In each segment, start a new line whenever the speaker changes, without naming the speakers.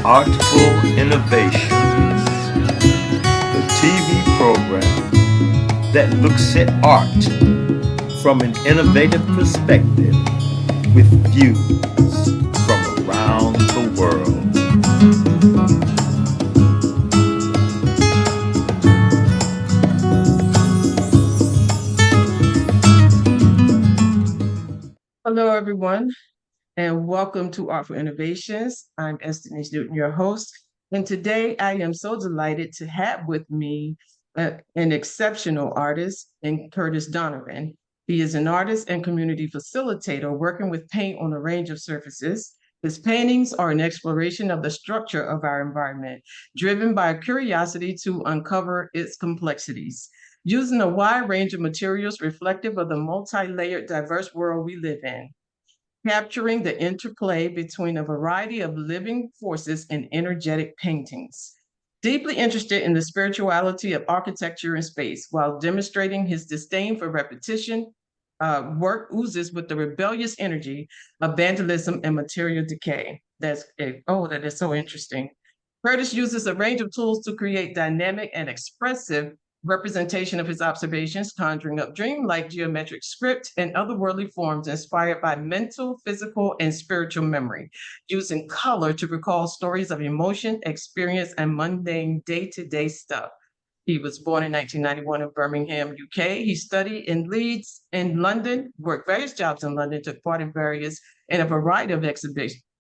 Artful Innovations, the TV program that looks at art from an innovative perspective with views from around the world.
Hello, everyone, and welcome to ARTFUL Innovations. I'm Esther Newton, your host, and today I am so delighted to have with me an exceptional artist in Curtis Donovan. He is an artist and community facilitator working with paint on a range of surfaces. His paintings are an exploration of the structure of our environment, driven by a curiosity to uncover its complexities. Using a wide range of materials reflective of the multi-layered, diverse world we live in, capturing the interplay between a variety of living forces in energetic paintings. Deeply interested in the spirituality of architecture and space, while demonstrating his disdain for repetition, work oozes with the rebellious energy of vandalism and material decay. That is so interesting. Curtis uses a range of tools to create dynamic and expressive representation of his observations, conjuring up dreamlike geometric script and otherworldly forms inspired by mental, physical, and spiritual memory, using color to recall stories of emotion, experience, and mundane day-to-day stuff. He was born in 1991 in Birmingham, UK. He studied in Leeds in London, worked various jobs in London, took part in a variety of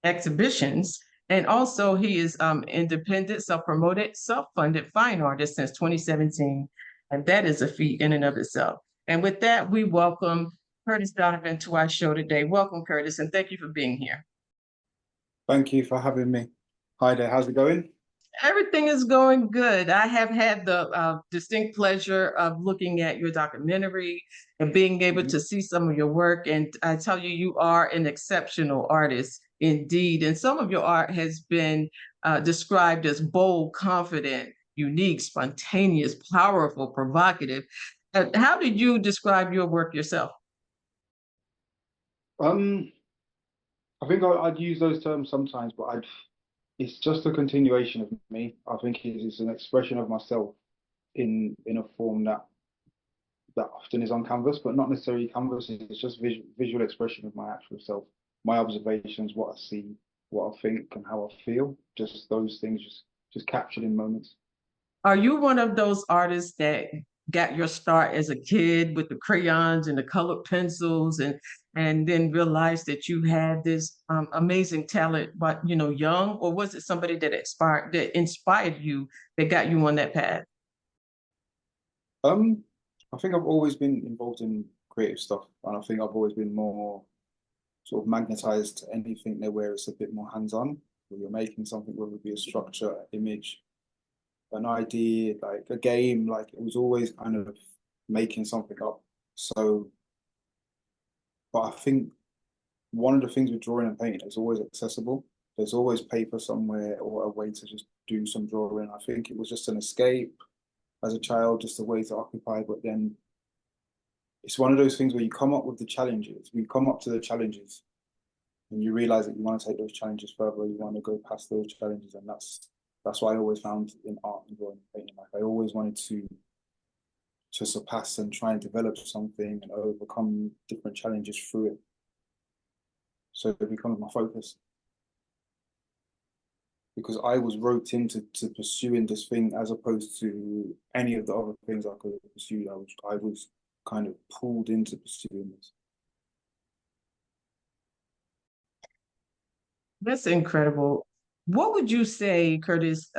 exhibitions. And also he is independent, self-promoted, self-funded fine artist since 2017. And that is a feat in and of itself. And with that, we welcome Curtis Donovan to our show today. Welcome, Curtis, and thank you for being here.
Thank you for having me. Hi there, how's it going?
Everything is going good. I have had the distinct pleasure of looking at your documentary and being able to see some of your work. And I tell you, you are an exceptional artist indeed. And some of your art has been described as bold, confident, unique, spontaneous, powerful, provocative. How do you describe your work yourself?
Um, I think I'd use those terms sometimes, but it's just a continuation of me. I think it's an expression of myself in a form that often is on canvas, but not necessarily canvas. It's just visual expression of my actual self, my observations, what I see, what I think, and how I feel. Just those things, just captured in moments.
Are you one of those artists that got your start as a kid with the crayons and the colored pencils and then realized that you had this amazing talent, but young, or was it somebody that inspired you that got you on that path?
Um, I think I've always been involved in creative stuff, and I think I've always been more sort of magnetized to anything there where it's a bit more hands-on, where you're making something, whether it be a structure, an image, an idea, like a game, like it was always kind of making something up. So, but I think one of the things with drawing and painting is always accessible. There's always paper somewhere or a way to just do some drawing. I think it was just an escape as a child, just a way to occupy. But then it's one of those things where you come up with the challenges, we come up to the challenges and you realize that you want to take those challenges further, you want to go past those challenges. And that's what I always found in art and drawing and painting. Like I always wanted to surpass and try and develop something and overcome different challenges through it. So it becomes my focus. Because I was roped into pursuing this thing as opposed to any of the other things I could have pursued. I was kind of pulled into pursuing this.
That's incredible. What would you say, Curtis,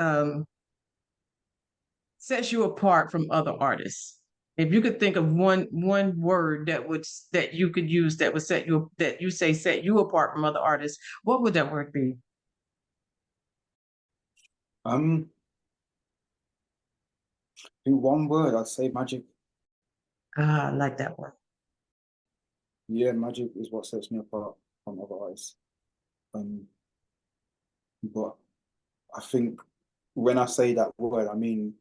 sets you apart from other artists? If you could think of one word that you could use that would set you apart from other artists, what would that word be?
Um, in one word, I'd say magic.
Ah, I like that one.
Yeah, magic is what sets me apart from other artists. Um, but I think when I say that word, I mean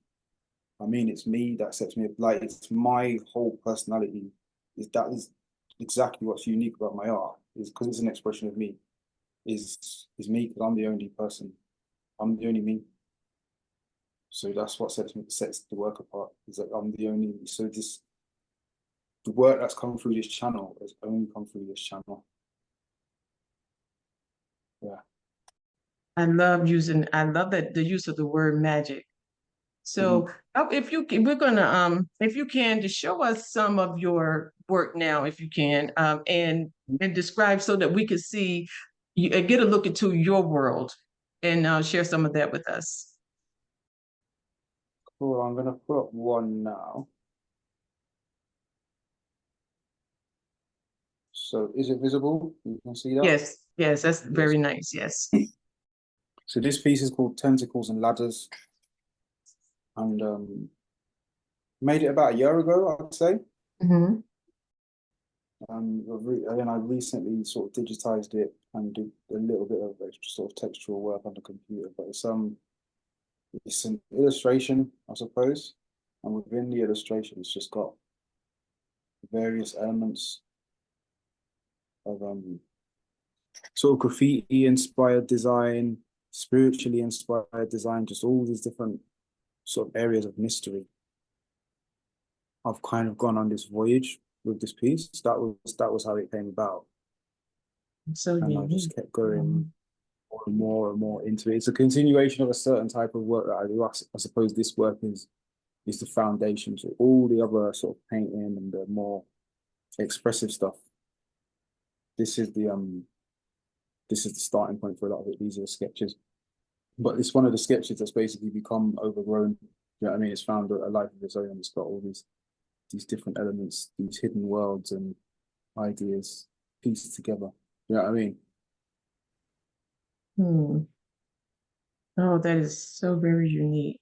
it's me that sets me like it's my whole personality. Is exactly what's unique about my art is because it's an expression of me. Is me because I'm the only person I'm the only me. So that's what sets the work apart, is that I'm the only, so the work that's come through this channel has only come through this channel. Yeah.
I love that the use of the word magic. So if you can, we're gonna if you can just show us some of your work now, if you can, and describe so that we can see you get a look into your world and share some of that with us.
Cool, I'm gonna put up one now. So is it visible? You can see that?
Yes, yes, that's very nice. Yes.
So this piece is called Tentacles and Ladders. And made it about a year ago, I'd say.
Mm-hmm.
And then I recently sort of digitized it and did a little bit of extra sort of textual work on the computer, but it's an illustration, I suppose. And within the illustration, it's just got various elements of sort of graffiti inspired design, spiritually inspired design, just all these different sort of areas of mystery. I've kind of gone on this voyage with this piece. That was how it came about.
So
And I just kept going more and more into it. It's a continuation of a certain type of work that I do. I suppose this work is the foundation to all the other sort of painting and the more expressive stuff. This is the starting point for a lot of it. These are the sketches. But it's one of the sketches that's basically become overgrown. You know what I mean? It's found a life of its own, and it's got all these different elements, these hidden worlds and ideas pieced together. You know what I mean?
Oh, that is so very unique.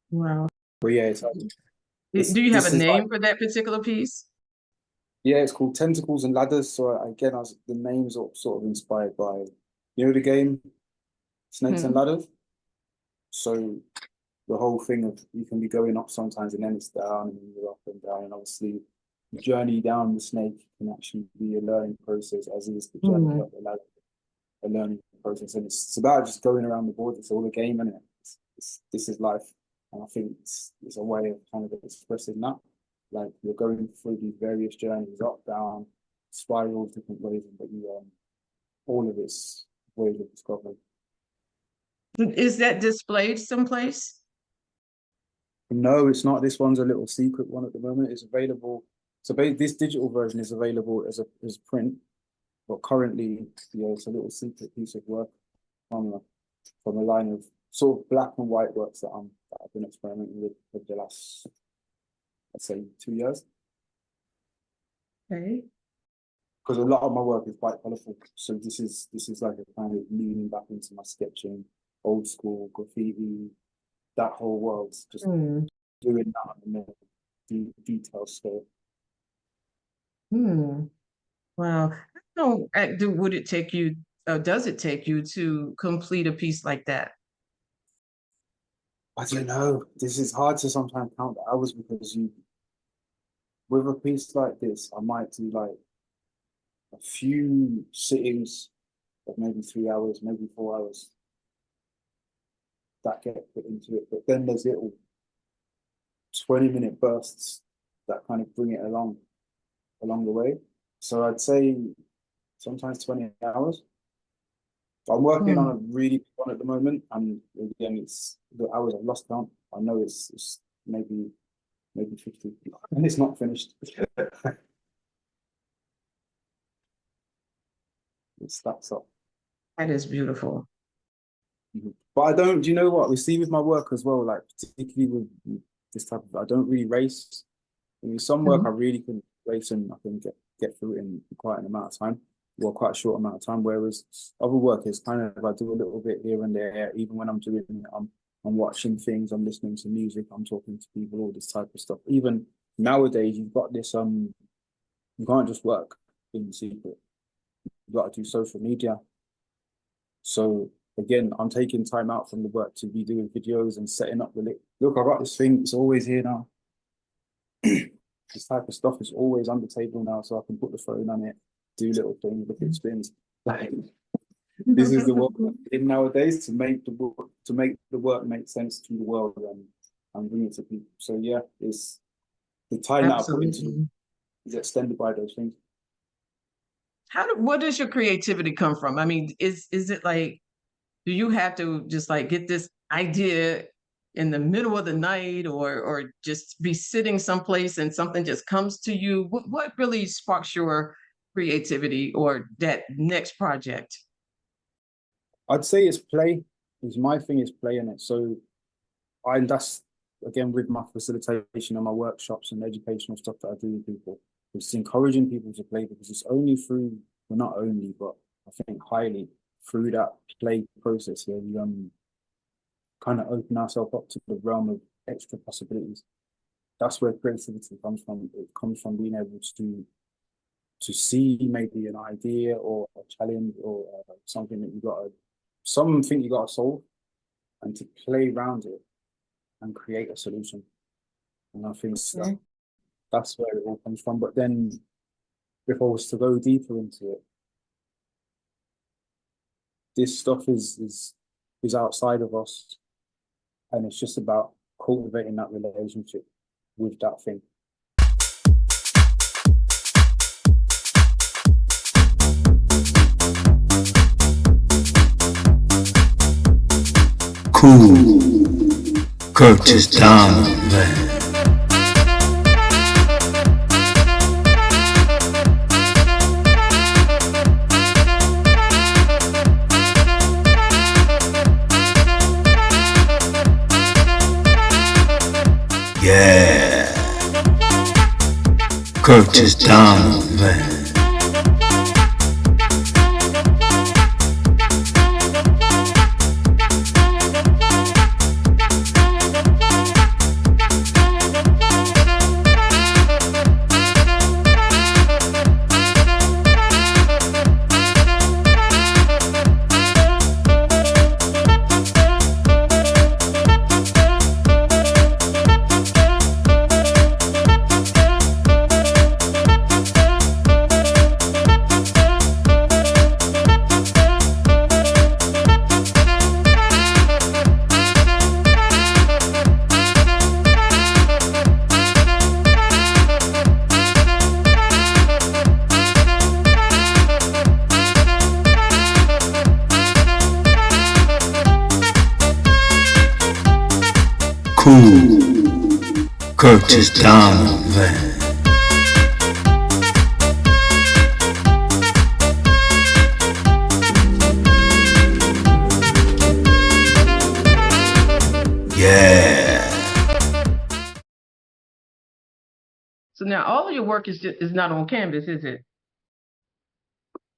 Wow.
But yeah,
Do you have a name for that particular piece?
Yeah, it's called Tentacles and Ladders. So again, the names are sort of inspired by, you know, the game Snakes and Ladders. So the whole thing of you can be going up sometimes and then it's down and you're up and down, and obviously the journey down the snake can actually be a learning process, as is the journey up the ladder, a learning process. And it's about just going around the board. It's all a game, and this is life. And I think it's a way of kind of expressing that. Like you're going through these various journeys, up, down, spirals, different ways, but all of it's ways of discovery.
Is that displayed someplace?
No, it's not. This one's a little secret one at the moment. It's available. So this digital version is available as print, but currently, yeah, it's a little secret piece of work from a line of sort of black and white works that I've been experimenting with for the last, let's say, 2 years.
Okay.
Because a lot of my work is quite colourful. So this is like a kind of leaning back into my sketching, old school graffiti, that whole world, just doing that on a more detailed scale.
Wow. Would it take you, does it take you to complete a piece like that?
I don't know. This is hard to sometimes count the hours, because with a piece like this, I might do like a few sittings of maybe 3 hours, maybe 4 hours that get put into it. But then there's little 20-minute bursts that kind of bring it along the way. So I'd say sometimes 20 hours. So I'm working on a really big one at the moment, and again, it's the hours I've lost count. I know it's maybe 50, and it's not finished. It stacks up.
That is beautiful.
But I don't, do you know what? We see with my work as well, like particularly with this type of, I don't really race. I mean, some work I really can race and I can get through it in quite an amount of time, well, quite a short amount of time. Whereas other work is kind of, I do a little bit here and there. Even when I'm doing it, I'm watching things, I'm listening to music, I'm talking to people, all this type of stuff. Even nowadays, you've got this, you can't just work in secret. You've got to do social media. So again, I'm taking time out from the work to be doing videos and setting up the look, I got this thing, it's always here now. This type of stuff is always on the table now, so I can put the phone on it, do little things, look at spins. this is the world in nowadays, to make the work make sense to the world and bring it to people. So yeah, it's the time that I put into
Absolutely.
it is extended by those things.
Where does your creativity come from? I mean, is it like, do you have to just like get this idea in the middle of the night, or just be sitting someplace and something just comes to you? What really sparks your creativity or that next project?
I'd say it's play. Is my thing is playing it. So that's again with my facilitation and my workshops and educational stuff that I do with people. It's encouraging people to play, because it's only through, well, not only, but I think highly through that play process where we kind of open ourselves up to the realm of extra possibilities. That's where creativity comes from. It comes from being able to see maybe an idea or a challenge or something that you got to solve, and to play around it and create a solution. And I think that's where it all comes from. But then, if I was to go deeper into it, this stuff is outside of us, and it's just about cultivating that relationship with that thing.
Cool. Curtis Donovan. Yeah. Curtis Donovan. Cool. Curtis Donovan. Yeah.
So now all of your work is not on canvas, is it?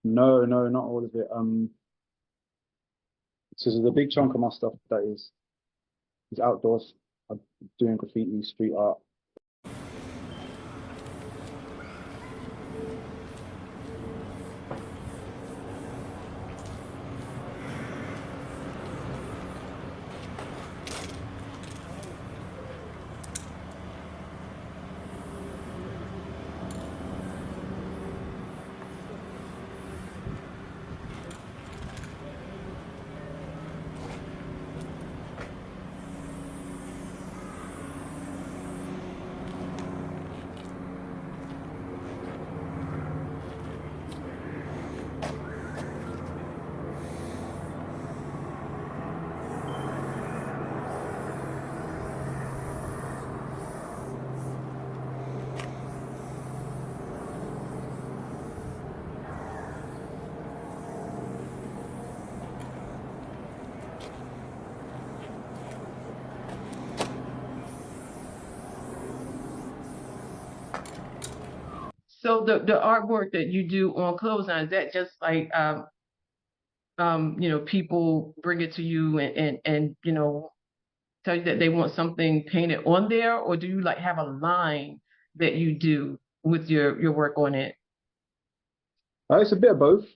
No, not all of it. So the big chunk of my stuff that is outdoors. I'm doing graffiti, street art.
So the artwork that you do on clothesline, is that just like people bring it to you and tell you that they want something painted on there, or do you like have a line that you do with your work on it?
It's a bit of both.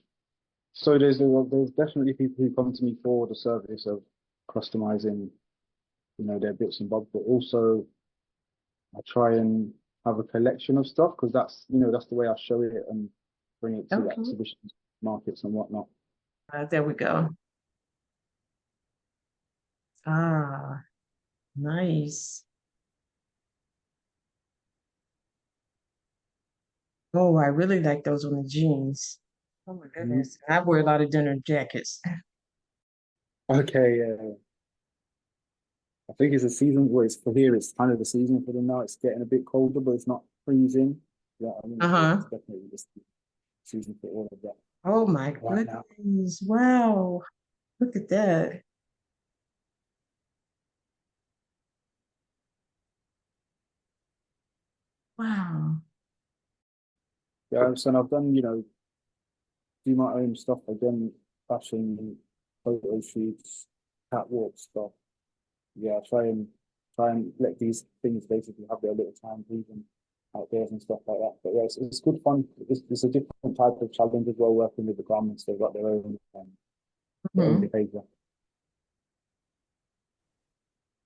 So there's definitely people who come to me for the service of customizing, their bits and bobs, but also I try and have a collection of stuff, because that's the way I show it and bring it to
Okay.
exhibitions, markets and whatnot.
There we go. Ah, nice. Oh, I really like those on the jeans. Oh my goodness. I wear a lot of denim jackets.
Okay, yeah. I think it's a season where it's for here, it's kind of the season for them now. It's getting a bit colder, but it's not freezing. Yeah, I mean,
Uh-huh.
it's definitely the season for all of that.
Oh my
Right now.
goodness. Wow. Look at that. Wow.
Yeah, so I've done, do my own stuff again, fashion, photo shoots, catwalk stuff. Yeah, try and let these things basically have their little time breathing out there and stuff like that. But yeah, it's good fun. It's a different type of challenge as well, working with the garments. They've got their own
Mhm.
behavior.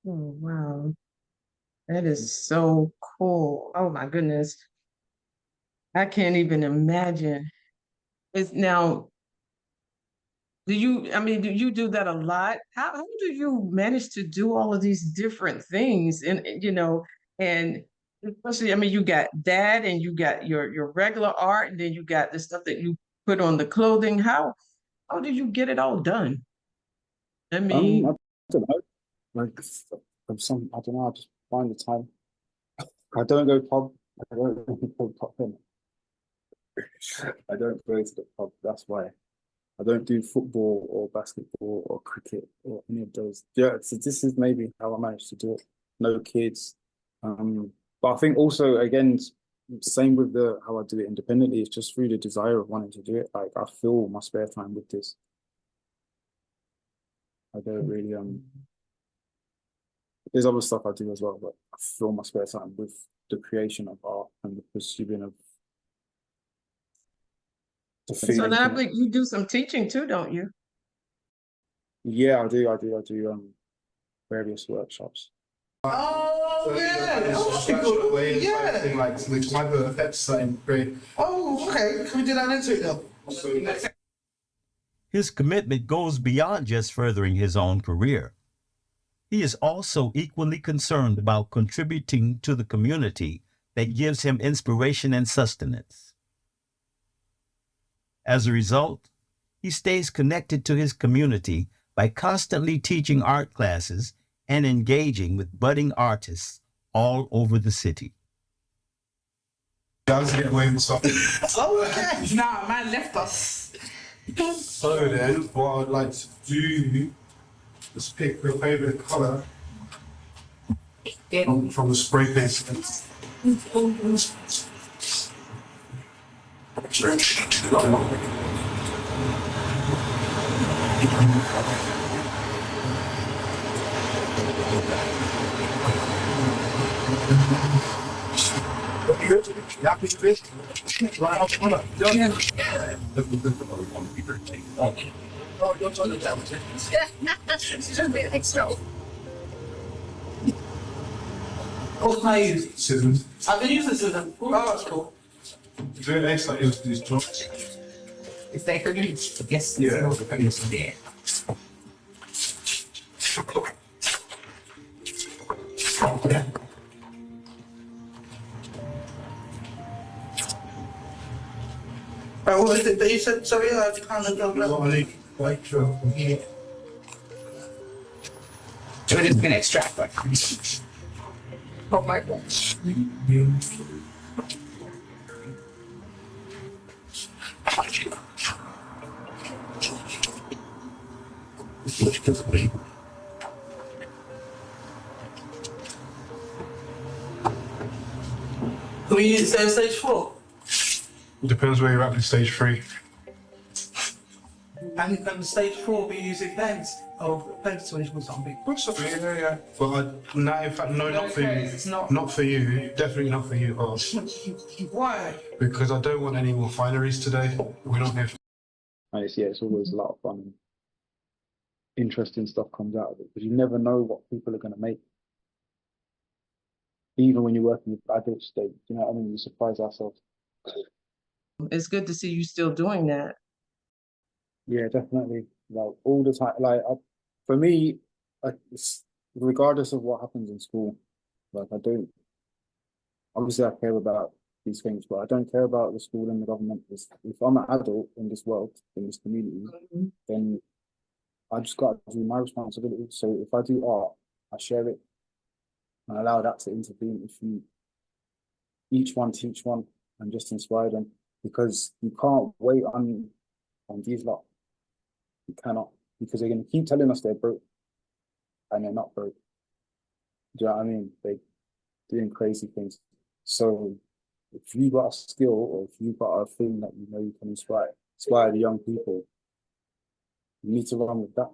Oh, wow. That is so cool. Oh my goodness. I can't even imagine. It's now, do you do that a lot? How do you manage to do all of these different things? And especially, you got that and you got your regular art, and then you got the stuff that you put on the clothing. How do you get it all done? I
I
mean,
don't know. Like I don't know. I just find the time. I don't go pub. I don't go pub. I don't go to the pub. That's why. I don't do football or basketball or cricket or any of those. Yeah, so this is maybe how I managed to do it. No kids. But I think also again, same with the how I do it independently. It's just through the desire of wanting to do it. Like I fill my spare time with this. I don't really There's other stuff I do as well, but I fill my spare time with the creation of art and the pursuing of the
so now
feeling.
you do some teaching too, don't you?
Yeah, I do various workshops.
Oh, yeah. Oh, cool. Yeah.
Like which type of effects something great.
Oh, okay. Can we do that into it then?
His commitment goes beyond just furthering his own career. He is also equally concerned about contributing to the community that gives him inspiration and sustenance. As a result, he stays connected to his community by constantly teaching art classes and engaging with budding artists all over the city.
Guys get away with something.
Oh, okay. Nah, man left us.
So then, what I'd like to do is pick your favourite colour from the spray paint. Yeah, pick this. Right off the colour. Oh, you're trying to damage it.
It's just a bit extra.
What can I use?
Scissors.
I can use the scissors. Oh, that's cool.
Do it next like these drops.
Is that for you? Yes.
Yeah.
Yeah.
Right, what is it that you said? Sorry, I kind of don't know.
White from here.
So it has been extracted. Oh my gosh.
Can we use the same stage 4?
Depends where you're at with stage 3.
And can the stage 4 be using pens? Oh, pens to or something.
Possibly, yeah. But no, in fact, no, not for you.
It's not.
Not for you. Definitely not for you. Oh,
Why?
because I don't want any more fineries today. We're not here.
And it's always a lot of fun and interesting stuff comes out of it because you never know what people are going to make. Even when you're working with adults, you know what I mean? We surprise ourselves.
It's good to see you still doing that.
Yeah, definitely. Like all the time. For me, it's, regardless of what happens in school, like I don't. Obviously, I care about these things, but I don't care about the school and the government. If I'm an adult in this world, in this community, then I just got to do my responsibility. So if I do art, I share it and allow that to intervene. If you each one teach one and just inspire them, because you can't wait on these lot. You cannot, because they're going to keep telling us they're broke and they're not broke. Do you know what I mean? They're doing crazy things. So if you got a skill or if you got a thing that you know you can inspire the young people, you need to run with that.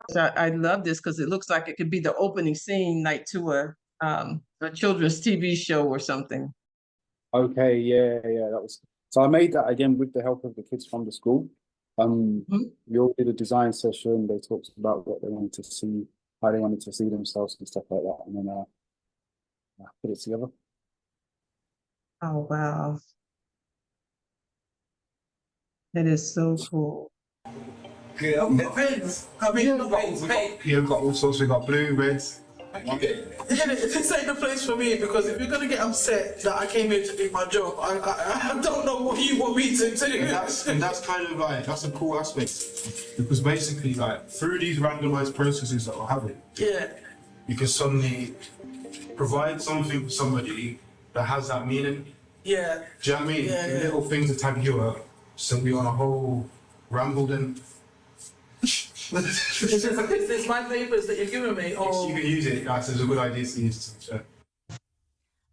So I love this because it looks like it could be the opening scene, like to a children's TV show or something.
Okay, yeah, that was. So I made that again with the help of the kids from the school. We all did a design session. They talked about what they wanted to see, how they wanted to see themselves and stuff like that, and then I put it together.
Oh, wow. That is so cool.
Yeah,
Pens. I mean, not pens, paint.
we've got all sorts. We've got blue, reds.
This ain't the place for me, because if you're gonna get upset that I came here to do my job, I don't know what you want me to do.
And that's kind of like, that's a cool aspect, because basically like through these randomized processes that we're having,
Yeah.
you can suddenly provide something for somebody that has that meaning.
Yeah.
Do you know what I mean?
Yeah.
Little things to tag you up, so we on a whole ramble then.
Is this my papers that you're giving me? Or
You can use it, that's a good idea to use it.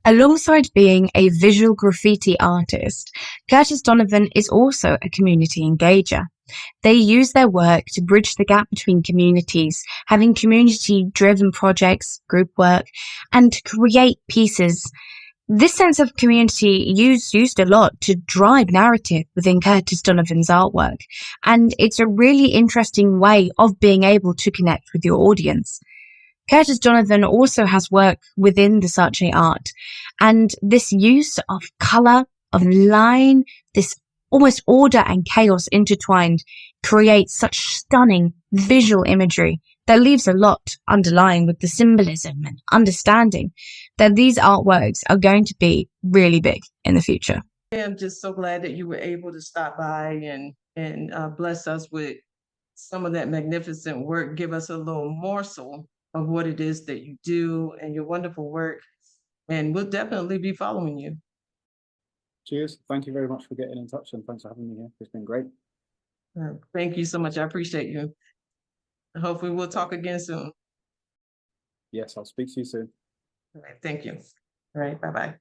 Alongside being a visual graffiti artist, Curtis Donovan is also a community engager. They use their work to bridge the gap between communities, having community-driven projects, group work, and to create pieces. This sense of community used a lot to drive narrative within Curtis Donovan's artwork, and it's a really interesting way of being able to connect with your audience. Curtis Donovan also has work within the Saatchi art, and this use of colour, of line, this almost order and chaos intertwined creates such stunning visual imagery that leaves a lot underlying with the symbolism and understanding that these artworks are going to be really big in the future.
I'm just so glad that you were able to stop by and bless us with some of that magnificent work, give us a little morsel of what it is that you do and your wonderful work. And we'll definitely be following you.
Cheers. Thank you very much for getting in touch and thanks for having me here. It's been great.
Thank you so much. I appreciate you. Hopefully we'll talk again soon.
Yes, I'll speak to you soon.
All right. Thank you. All right. Bye-bye.